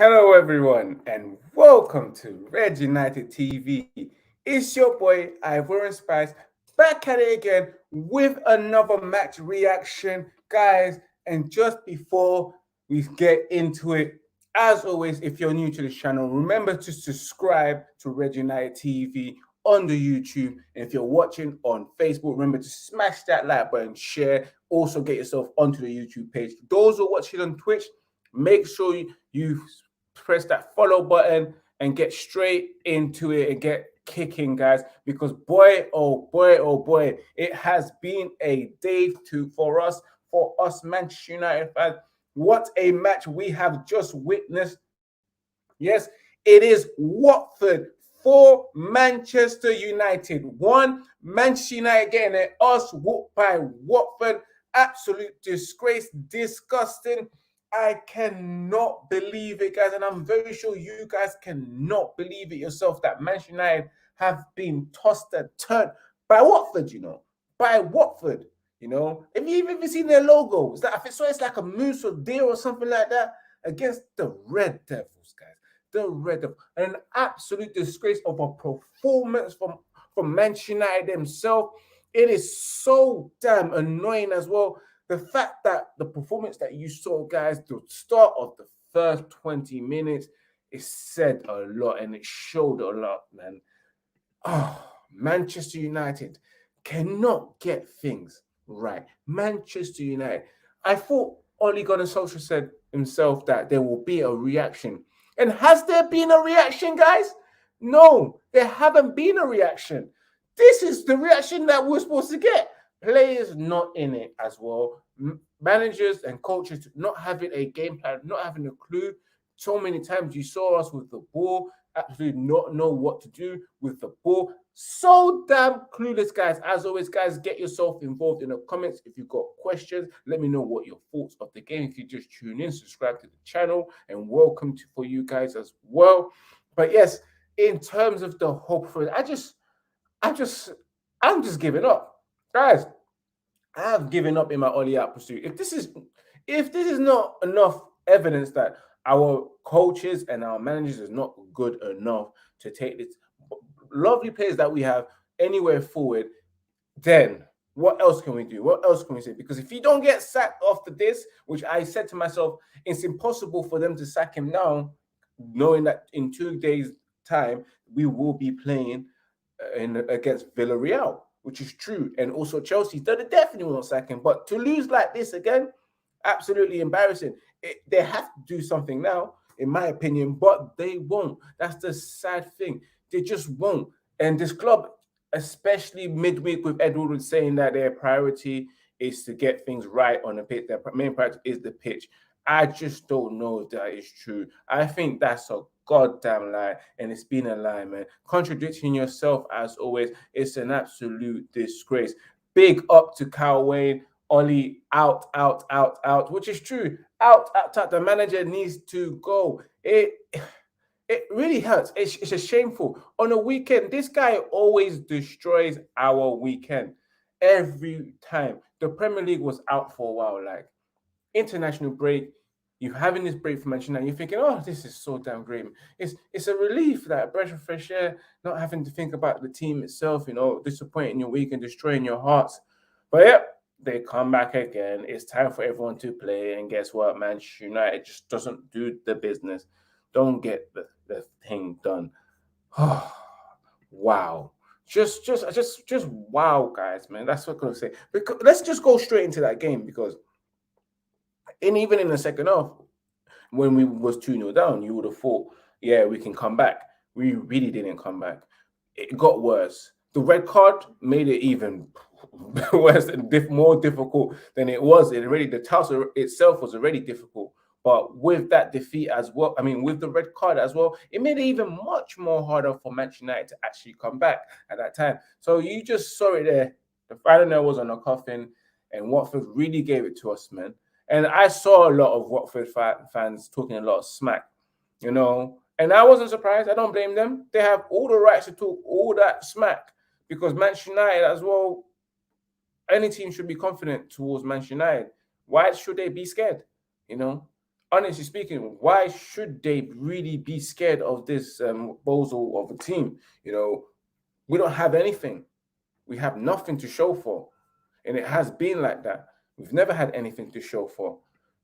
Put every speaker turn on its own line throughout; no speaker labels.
Hello, everyone, and welcome to Red United TV. It's your boy Ivor and Spice back at it again with another match reaction, guys. And just before we get into it, as always, if you're new to the channel, remember to subscribe to Red United TV on the YouTube. And if you're watching on Facebook, remember to smash that like button, share. Also, get yourself onto the YouTube page. Those who are watching on Twitch, make sure you press that follow button and get straight into it and get kicking, guys, because boy, oh boy, oh boy, it has been a day for us Manchester United fans. What a match we have just witnessed. Yes, it is Watford for Manchester United. One, Manchester United getting their ass whooped by Watford. Absolute disgrace, disgusting. I cannot believe it, guys, and I'm very sure you guys cannot believe it yourself that Manchester United have been tossed and turned by Watford, by Watford. Have you even seen their logo? It's like a moose or deer or something like that against the Red Devils, guys. The Red Devils. An absolute disgrace of a performance from Manchester United themselves. It is so damn annoying as well. The fact that the performance that you saw, guys, the start of the first 20 minutes, it said a lot and it showed a lot, man. Oh, Manchester United cannot get things right. Manchester United. I thought Ole Gunnar Solskjaer said himself that there will be a reaction. And has there been a reaction, guys? No, there haven't been a reaction. This is the reaction that we're supposed to get. Players not in it as well. Managers and coaches not having a game plan, not having a clue. So many times you saw us with the ball, absolutely not know what to do with the ball. So damn clueless, guys. As always, guys, get yourself involved in the comments. If you've got questions, let me know what your thoughts of the game. If you just tune in, subscribe to the channel, and welcome for you guys as well. But yes, in terms of the hope for it, I'm just giving up, guys. I have given up in my Ollie out pursuit. If this is not enough evidence that our coaches and our managers is not good enough to take this lovely players that we have anywhere forward, then what else can we do? What else can we say? Because if you don't get sacked after this, which I said to myself, it's impossible for them to sack him now, knowing that in 2 days' time we will be playing against Villarreal, which is true, and also Chelsea. They definitely won't sack him. But to lose like this again, absolutely embarrassing. They have to do something now, in my opinion, but they won't. That's the sad thing. They just won't. And this club, especially midweek with Ed Woodward saying that their priority is to get things right on the pitch. Their main priority is the pitch. I just don't know if that is true. I think that's a goddamn lie, and it's been a lie, man. Contradicting yourself as always. It's an absolute disgrace. Big up to Kyle Wayne. Ollie out, out, out, out, which is true. Out, out, out. The manager needs to go. It really hurts. It's a shameful. On a weekend, this guy always destroys our weekend. Every time. The Premier League was out for a while, like international break. You're having this break from Manchester United. You're thinking, oh, this is so damn great. It's a relief, that breath of fresh air, not having to think about the team itself, disappointing your week and destroying your hearts. But yeah, they come back again. It's time for everyone to play. And guess what? Manchester United just doesn't do the business. Don't get the thing done. Wow. Just wow, guys, man. That's what I'm gonna say. Because let's just go straight into that game, because even in the second half, when we was 2-0 down, you would have thought, yeah, we can come back. We really didn't come back. It got worse. The red card made it even worse and more difficult than it was. The task itself was already difficult. But with that defeat as well, with the red card as well, it made it even much more harder for Manchester United to actually come back at that time. So you just saw it there. The final nail was on the coffin, and Watford really gave it to us, man. And I saw a lot of Watford fans talking a lot of smack, and I wasn't surprised. I don't blame them. They have all the rights to talk all that smack, because Manchester United as well, any team should be confident towards Manchester United. Why should they be scared? honestly speaking, why should they really be scared of this bozo of a team? We don't have anything. We have nothing to show for. And it has been like that. We've never had anything to show for.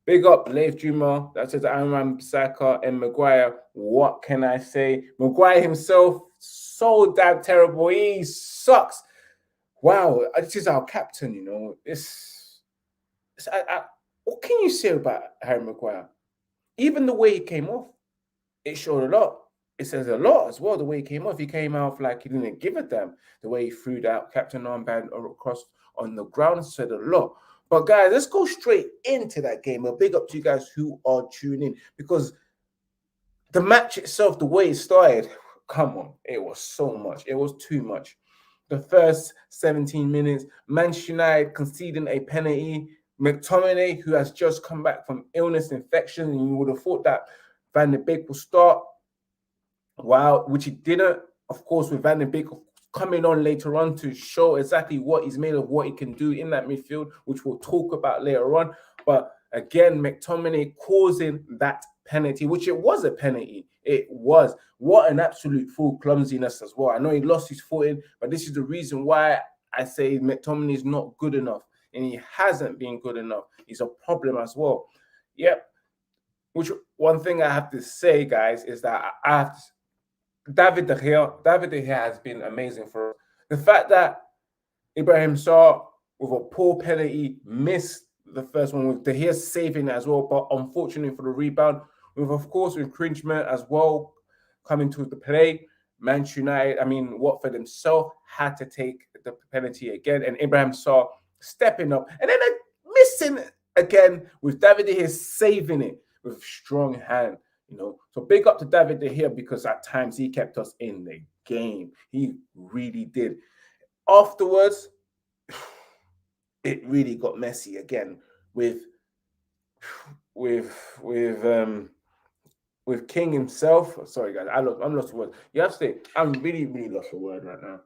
Big up Leif Juma, that says Aaron Saka and Maguire. What can I say? Maguire himself, so damn terrible. He sucks. Wow, this is our captain, what can you say about Harry Maguire? Even the way he came off, it showed a lot. It says a lot as well, the way he came off. He came off like he didn't give a damn. The way he threw that captain armband across on the ground said a lot. But guys, let's go straight into that game. A big up to you guys who are tuning in, because the match itself, the way it started, come on, it was so much. It was too much. The first 17 minutes, Manchester United conceding a penalty. McTominay, who has just come back from illness infection, and you would have thought that Van de Beek will start. Wow, which he didn't. Of course, with Van de Beek coming on later on to show exactly what he's made of, what he can do in that midfield, which we'll talk about later on. But again, McTominay causing that penalty, which it was a penalty. It was. What an absolute full clumsiness as well. I know he lost his footing, but this is the reason why I say McTominay is not good enough, and he hasn't been good enough. He's a problem as well. Yep. Which one thing I have to say, guys, is that I have to, David De Gea has been amazing for us. The fact that Ibrahim Sarr, with a poor penalty, missed the first one, with De Gea saving it as well, but unfortunately for the rebound, with, of course, infringement as well coming to the play, Watford himself had to take the penalty again, and Ibrahim Sarr stepping up, and then missing again, with David De Gea saving it with strong hand. So big up to David De Gea, because at times he kept us in the game. He really did. Afterwards, it really got messy again with King himself. Sorry, guys, I'm lost for words. You have to say, I'm really, really lost for words right now.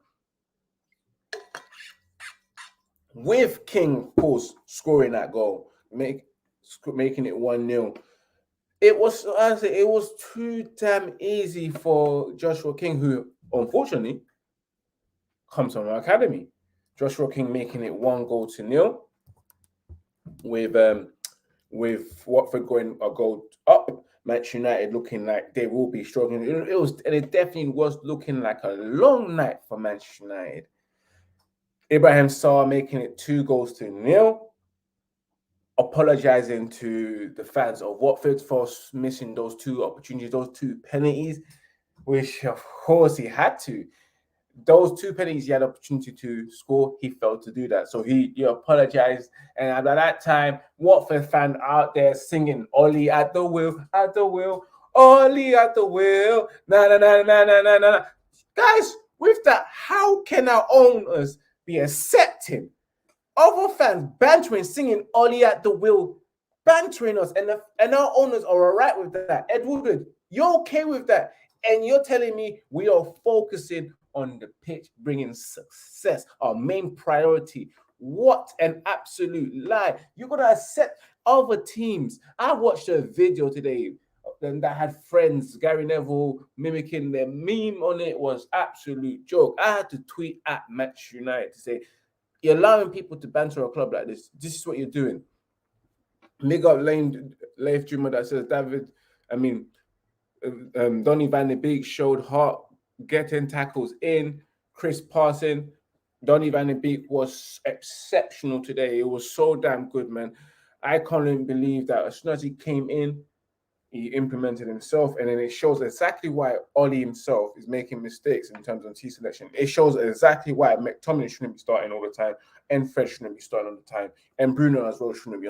With King, of course, scoring that goal, making it 1-0. It was too damn easy for Joshua King, who unfortunately comes from our academy. Joshua King making it 1-0 with Watford going a goal up. Manchester United looking like they will be struggling. It definitely was looking like a long night for Manchester United. Ibrahim Sarr making it 2-0. Apologizing to the fans of Watford for missing those two opportunities, those two penalties, which of course he had to. Those two penalties he had opportunity to score, he failed to do that. So he apologized. And at that time, Watford fan out there singing "Ole at the wheel, Ole at the wheel, na na na na na na na." Guys, with that, how can our owners be accepting other fans bantering, singing "Ole at the wheel," bantering us, and our owners are all right with that? Edward, you're okay with that? And you're telling me we are focusing on the pitch, bringing success, our main priority. What an absolute lie. You're going to accept other teams. I watched a video today that had friends, Gary Neville mimicking their meme on it. Was absolute joke. I had to tweet at Manchester United to say, you're allowing people to banter a club like this. This is what you're doing. Big up Leif Juma that says, Donny van de Beek showed heart, getting tackles in. Chris Parson, Donny van de Beek was exceptional today. It was so damn good, man. I can't even believe that as soon as he came in, he implemented himself, and then it shows exactly why Ole himself is making mistakes in terms of team selection. It shows exactly why McTominay shouldn't be starting all the time, and Fred shouldn't be starting all the time, and Bruno as well shouldn't be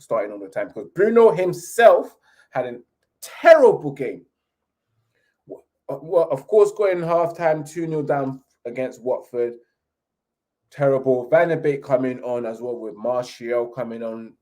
starting all the time, because Bruno himself had a terrible game. Well, of course, going halftime 2-0 down against Watford, terrible. Van der Beek coming on as well, with Martial coming on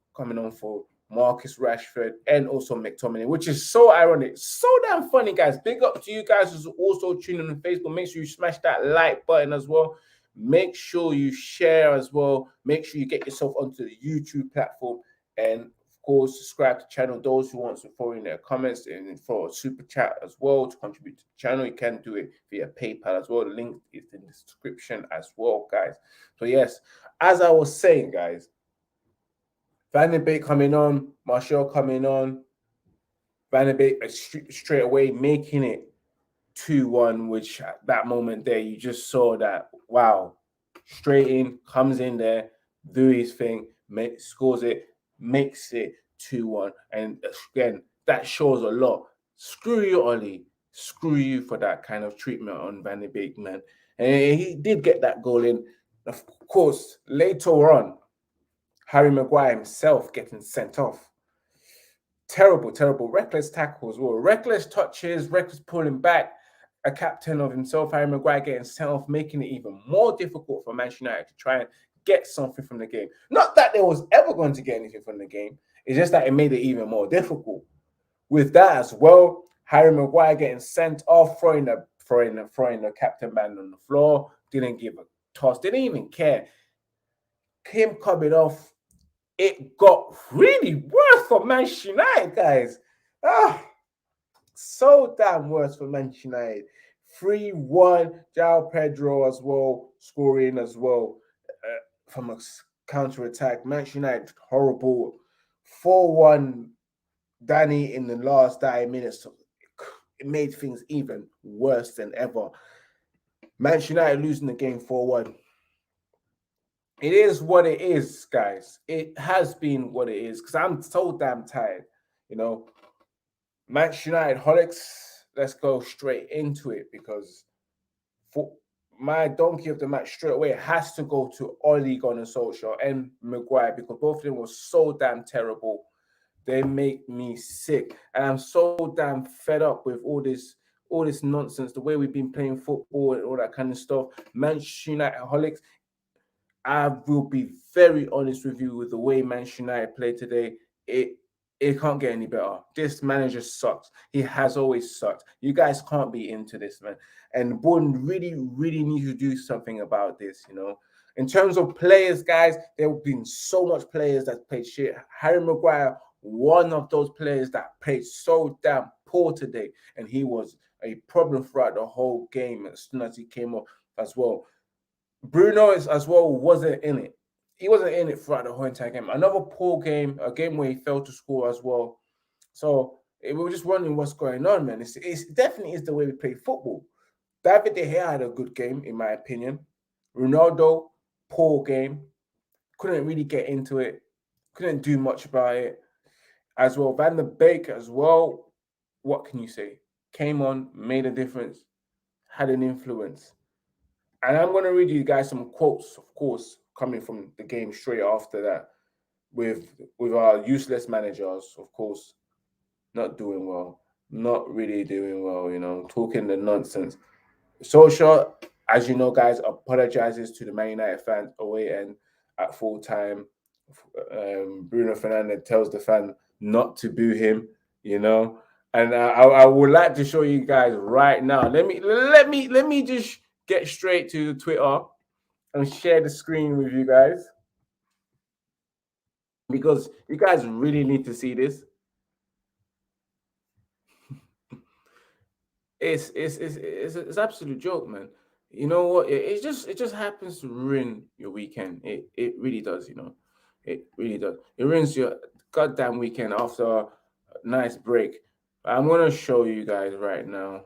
for Marcus Rashford and also McTominay, which is so ironic, so damn funny, guys. Big up to you guys who's also tuning on Facebook. Make sure you smash that like button as well. Make sure you share as well. Make sure you get yourself onto the YouTube platform, and of course, subscribe to the channel. Those who want to throw in their comments and for a super chat as well to contribute to the channel, you can do it via PayPal as well. The link is in the description as well, guys. So yes, as I was saying, guys, Van de Beek coming on, Martial coming on, Van de Beek straight away making it 2-1, which at that moment there, you just saw that, wow, straight in, comes in there, do his thing, scores it, makes it 2-1. And again, that shows a lot. Screw you, Ole. Screw you for that kind of treatment on Van de Beek, man. And he did get that goal in. Of course, later on, Harry Maguire himself getting sent off. Terrible, terrible. Reckless tackles, well, reckless touches, reckless pulling back. A captain of himself, Harry Maguire, getting sent off, making it even more difficult for Manchester United to try and get something from the game. Not that they was ever going to get anything from the game. It's just that it made it even more difficult. With that as well, Harry Maguire getting sent off, throwing the captain man on the floor, didn't give a toss, didn't even care. Him coming off, it got really worse for Manchester United, guys. So damn worse for Manchester United. 3-1, João Pedro as well, scoring as well from a counter-attack. Manchester United, horrible. 4-1, Danny in the last 9 minutes. It made things even worse than ever. Manchester United losing the game 4-1. It is what it is, guys. It has been what it is, because I'm so damn tired, you know. Manchester United holics, let's go straight into it, because for my donkey of the match straight away has to go to Ole Gunnar Solskjaer and Maguire, because both of them were so damn terrible. They make me sick, and I'm so damn fed up with all this nonsense, the way we've been playing football and all that kind of stuff. Manchester United holics. I will be very honest with you with the way Manchester United played today. It can't get any better. This manager sucks. He has always sucked. You guys can't be into this, man. And Bourne really, really needs to do something about this, you know. In terms of players, guys, there have been so much players that played shit. Harry Maguire, one of those players that played so damn poor today. And he was a problem throughout the whole game as soon as he came up as well. Bruno as well wasn't in it. He wasn't in it throughout the whole entire game. Another poor game, a game where he failed to score as well. So we were just wondering what's going on, man. It definitely is the way we play football. David De Gea had a good game, in my opinion. Ronaldo, poor game. Couldn't really get into it. Couldn't do much about it. As well, Van de Beek as well. What can you say? Came on, made a difference, had an influence. And I'm going to read you guys some quotes, of course, coming from the game straight after that, with our useless managers, of course, not doing well, not really doing well, you know, talking the nonsense. Solskjaer, as you know, guys, apologizes to the Man United fans away and at full time. Bruno Fernandes tells the fan not to boo him, you know. And I would like to show you guys right now. Let me just get straight to Twitter and share the screen with you guys, because you guys really need to see this. It's absolute joke, man. You know what? It just happens to ruin your weekend. It really does, you know. It really does. It ruins your goddamn weekend after a nice break. I'm gonna show you guys right now.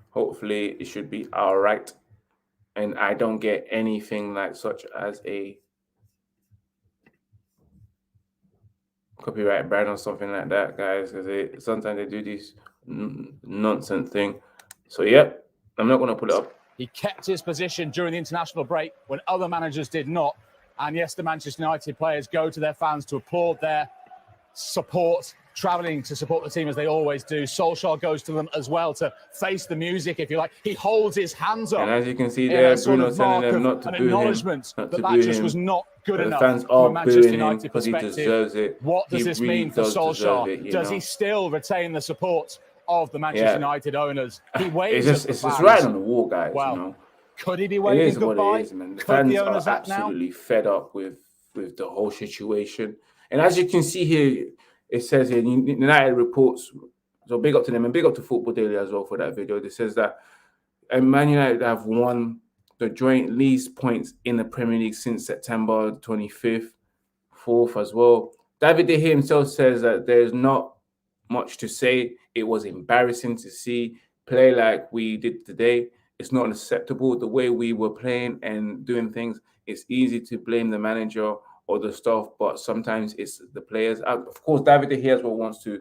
Hopefully it should be all right, and I don't get anything like such as a copyright ban or something like that, guys, because sometimes they do this nonsense thing. So yep, I'm not going to put it up.
He kept his position during the international break when other managers did not. And yes, the Manchester United players go to their fans to applaud their support, travelling to support the team as they always do. Solskjaer goes to them as well to face the music, if you like. He holds his hands up.
And as you can see there, Bruno telling them not to boo him.
Acknowledgement that just was not good enough.
The fans are booing him because he deserves it.
What does this mean for Solskjaer? Does he still retain the support of the Manchester United owners? He waves
it's just right on the wall, guys. You know,
Could he be
It
waving
is what
goodbye?
it is, man. The
Could
fans
the
are
owners act now?
absolutely fed up with the whole situation. And as you can see here, it says here, United reports, so big up to them and big up to Football Daily as well for that video. It says that Man United have won the joint least points in the Premier League since September 25th, 4th as well. David De Gea himself says that there's not much to say. It was embarrassing to see play like we did today. It's not acceptable the way we were playing and doing things. It's easy to blame the manager or the staff, but sometimes it's the players. Of course, David De Gea as well wants to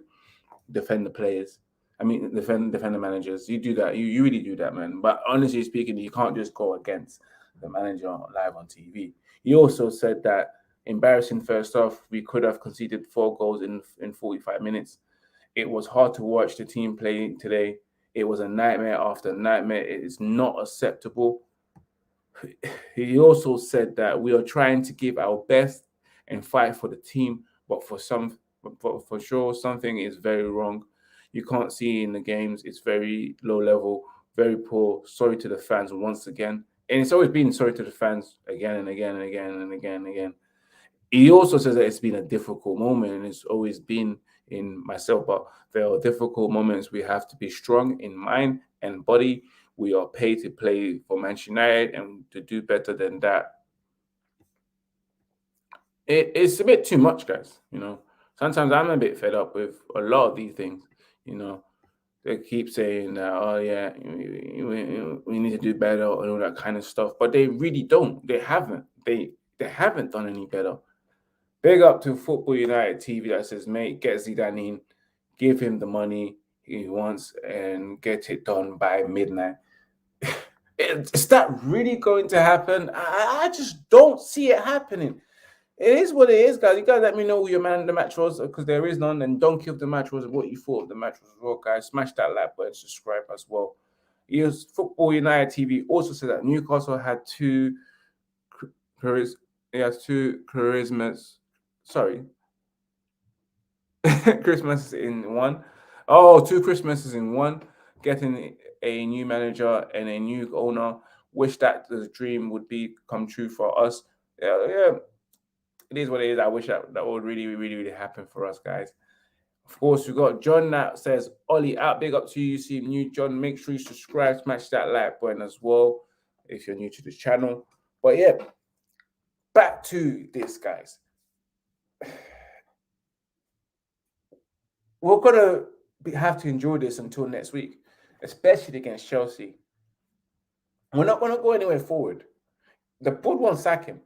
defend the players. I mean, defend the managers. You do that. You really do that, man. But honestly speaking, you can't just go against the manager live on TV. He also said that embarrassing first off, we could have conceded 4 goals in 45 minutes. It was hard to watch the team play today. It was a nightmare after nightmare. It is not acceptable. He also said that we are trying to give our best and fight for the team, but for sure, something is very wrong. You can't see in the games. It's very low level, very poor. Sorry to the fans once again. And it's always been sorry to the fans again and again and again and again and again. He also says that it's been a difficult moment and it's always been in myself, but there are difficult moments. We have to be strong in mind and body. We are paid to play for Manchester United and to do better than that. It's a bit too much, guys. Sometimes I'm a bit fed up with a lot of these things. They keep saying that, oh yeah, we need to do better and all that kind of stuff, but they really don't. They haven't. They haven't done any better. Big up to Football United TV that says, mate, get Zidane in, give him the money he wants, and get it done by midnight. Is that really going to happen? I just don't see it happening. It is what it is, guys. You guys let me know who your man of the match was, because there is none. And don't give the match was what you thought of the match was as well, guys. Smash that like button, subscribe as well. Football United TV also said that Newcastle had two charismas. Sorry. Christmas in one. Oh, 2 Christmases in one. Getting a new manager and a new owner. Wish that the dream would come true for us. Yeah. It is what it is. I wish that would really, really, really happen for us, guys. Of course, we got John that says, Ollie out. Big up to you. See new John. Make sure you subscribe, smash that like button as well if you're new to the channel. But yeah, back to this, guys. We're going to have to enjoy this until next week, especially against Chelsea. We're not going to go anywhere forward. The board won't sack him.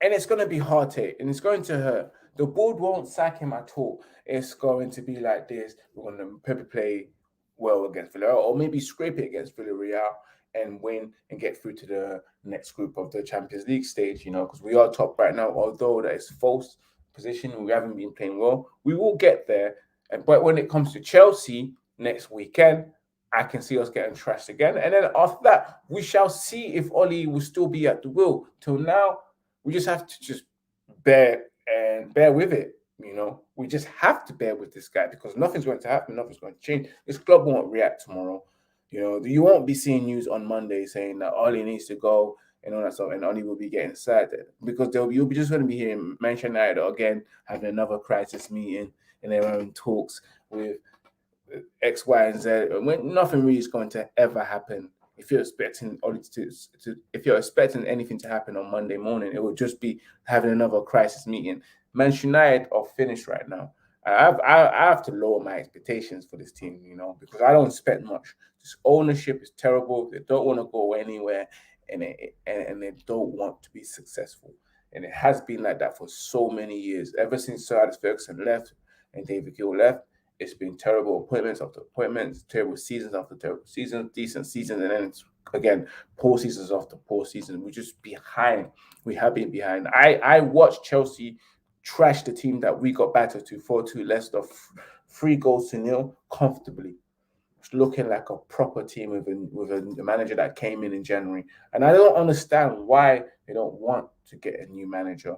And it's going to be hard to, and it's going to hurt. The board won't sack him at all. It's going to be like this. We're going to probably play well against Villarreal, or maybe scrape it against Villarreal and win and get through to the next group of the Champions League stage, because we are top right now, although that is false position. We haven't been playing well. We will get there. But when it comes to Chelsea next weekend, I can see us getting trashed again. And then after that, we shall see if Ollie will still be at the wheel. Till now, we just have to just bear with it. We just have to bear with this guy because nothing's going to happen. Nothing's going to change. This club won't react tomorrow. You won't be seeing news on Monday saying that Ollie needs to go and all that stuff, and Ollie will be getting sad because you'll be just going to be hearing Manchester United again having another crisis meeting and they're having talks with X, Y, and Z. When nothing really is going to ever happen. If you're expecting anything to happen on Monday morning, it would just be having another crisis meeting. Manchester United are finished right now. I have to lower my expectations for this team, because I don't expect much. This ownership is terrible. They don't want to go anywhere, and they don't want to be successful. And it has been like that for so many years. Ever since Sir Alex Ferguson left and David Gill left, it's been terrible appointments after appointments, terrible seasons after terrible seasons, decent seasons, and then it's, again, poor seasons after poor seasons. We're just behind. We have been behind. I watched Chelsea trash the team that we got battered to 4-2 Leicester, 3-0 comfortably. It's looking like a proper team with a manager that came in January. And I don't understand why they don't want to get a new manager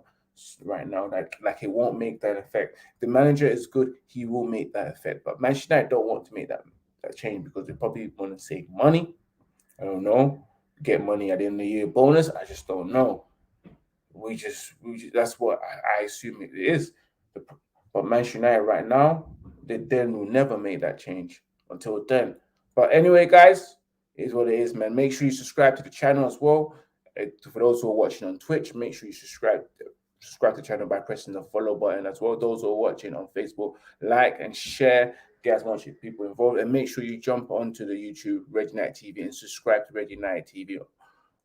right now. Like it won't make that effect. The manager is good, he will make that effect. But Manchester United don't want to make that change because they probably want to save money. I don't know. get money at the end of the year bonus. I just don't know. We just that's what I assume it is. But Manchester United right now, they then will never make that change until then. But anyway, guys, it is what it is, man. Make sure you subscribe to the channel as well. For those who are watching on Twitch, make sure you subscribe to the channel by pressing the follow button as well. Those who are watching on Facebook, like and share. Get as much people involved, and make sure you jump onto the YouTube Red United TV and subscribe to Red United TV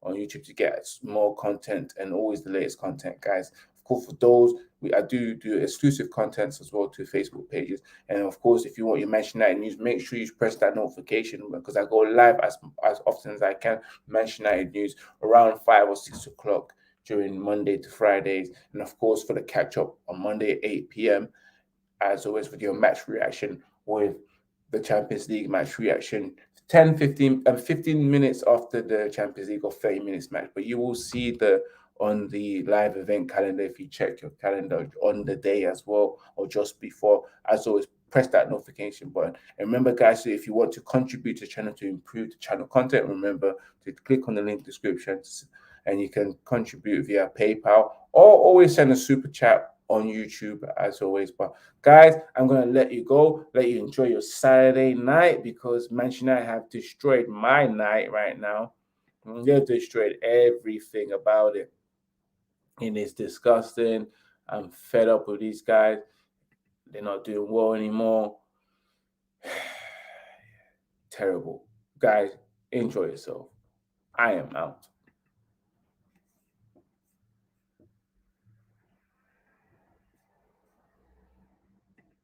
on YouTube to get more content and always the latest content, guys. Of course, for those, I do exclusive contents as well to Facebook pages. And of course, if you want your Manchester United news, make sure you press that notification because I go live as often as I can. Manchester United news around 5 or 6 o'clock during Monday to Fridays. And of course, for the catch up on Monday at 8 p.m., as always, with your match reaction with the Champions League match reaction 15 minutes after the Champions League or 30 minutes match. But you will see on the live event calendar if you check your calendar on the day as well or just before. As always, press that notification button. And remember, guys, if you want to contribute to the channel to improve the channel content, remember to click on the link description and you can contribute via PayPal or always send a super chat on YouTube as always. But guys, I'm going to let you go, let you enjoy your Saturday night because Manchester United have destroyed my night right now. They've destroyed everything about it. And it's disgusting. I'm fed up with these guys. They're not doing well anymore. Terrible. Guys, enjoy yourself. I am out.